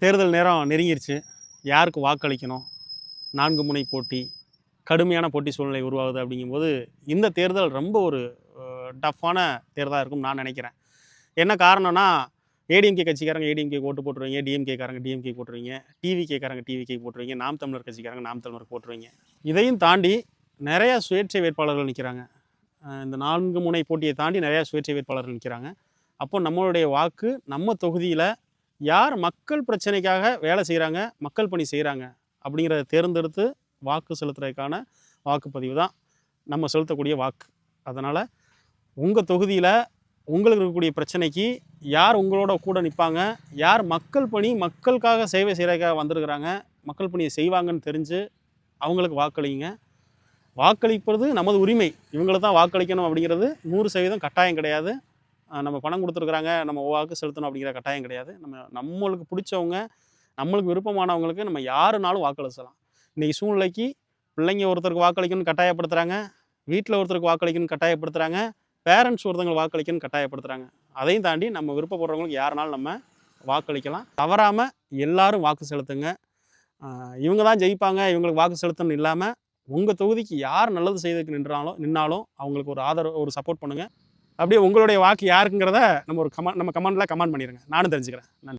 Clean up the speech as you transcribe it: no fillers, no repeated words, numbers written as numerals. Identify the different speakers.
Speaker 1: தேர்தல் நேரம் நெருங்கிருச்சு. யாருக்கு வாக்களிக்கணும்? 4 முனை போட்டி, கடுமையான போட்டி சூழ்நிலை உருவாகுது அப்படிங்கும்போது, இந்த தேர்தல் ரொம்ப ஒரு டஃப்பான தேர்தலா இருக்கும்னு நான் நினைக்கிறேன். என்ன காரணம்னா, ஏடிஎம்கே கட்சிக்காரங்க ஏடிஎம்கேக்கு ஓட்டு போட்டுருவீங்க, டிஎம்கேக்காரங்க டிஎம்கேக்கு போட்டுருவீங்க, டிவிகேக்காரங்க டிவிகேக்கு போட்டுருவீங்க, நாம் தமிழர் கட்சிக்காரங்க நாம் தமிழருக்கு போட்டுருவீங்க. இதையும் தாண்டி நிறையா சுயேட்சை வேட்பாளர்கள் நிற்கிறாங்க. இந்த 4 முனை போட்டியை தாண்டி நிறையா சுயேட்சை வேட்பாளர்கள் நிற்கிறாங்க. அப்போ நம்மளுடைய வாக்கு நம்ம தொகுதியில் யார் மக்கள் பிரச்சனைக்காக வேலை செய்கிறாங்க, மக்கள் பணி செய்கிறாங்க அப்படிங்கிறத தேர்ந்தெடுத்து வாக்கு செலுத்துறதுக்கான வாக்குப்பதிவு தான் நம்ம செலுத்தக்கூடிய வாக்கு. அதனால் உங்கள் தொகுதியில் உங்களுக்கு இருக்கக்கூடிய பிரச்சனைக்கு யார் உங்களோட கூட நிற்பாங்க, யார் மக்கள் பணி மக்களுக்காக சேவை செய்கிறதுக்காக வந்திருக்கிறாங்க, மக்கள் பணியை செய்வாங்கன்னு தெரிஞ்சு அவங்களுக்கு வாக்களிங்க. வாக்களிப்பது நமது உரிமை. இவங்களை தான் வாக்களிக்கணும் அப்படிங்கிறது 100% கட்டாயம் கிடையாது. நம்ம பணம் கொடுத்துருக்குறாங்க, நம்ம வாக்கு செலுத்தணும் அப்படிங்கிற கட்டாயம் கிடையாது. நம்மளுக்கு பிடிச்சவங்க, நம்மளுக்கு விருப்பமானவங்களுக்கு நம்ம யாருனாலும் வாக்களிச்சலாம். இன்றைக்கி சூழ்நிலைக்கு பிள்ளைங்க ஒருத்தருக்கு வாக்களிக்கணும்னு கட்டாயப்படுத்துகிறாங்க, வீட்டில் ஒருத்தருக்கு வாக்களிக்கணும்னு கட்டாயப்படுத்துகிறாங்க, பேரண்ட்ஸ் ஒருத்தவங்க வாக்களிக்கணும்னு கட்டாயப்படுத்துகிறாங்க. அதையும் தாண்டி நம்ம விருப்பப்படுறவங்களுக்கு யாருனாலும் நம்ம வாக்களிக்கலாம். தவறாமல் எல்லாரும் வாக்கு செலுத்துங்க. இவங்க தான் ஜெயிப்பாங்க, இவங்களுக்கு வாக்கு செலுத்தணும்னு இல்லாமல் உங்கள் தொகுதிக்கு யார் நல்லது செய்ததுக்கு நின்னாலும் அவங்களுக்கு ஒரு ஆதரவு, ஒரு சப்போர்ட் பண்ணுங்கள். அப்படியே உங்களுடைய வாக்கு யாருக்குங்கிறத நம்ம கமெண்டில் கமெண்ட் பண்ணிடுங்க. நானும் தெரிஞ்சுக்கிறேன். நன்றி.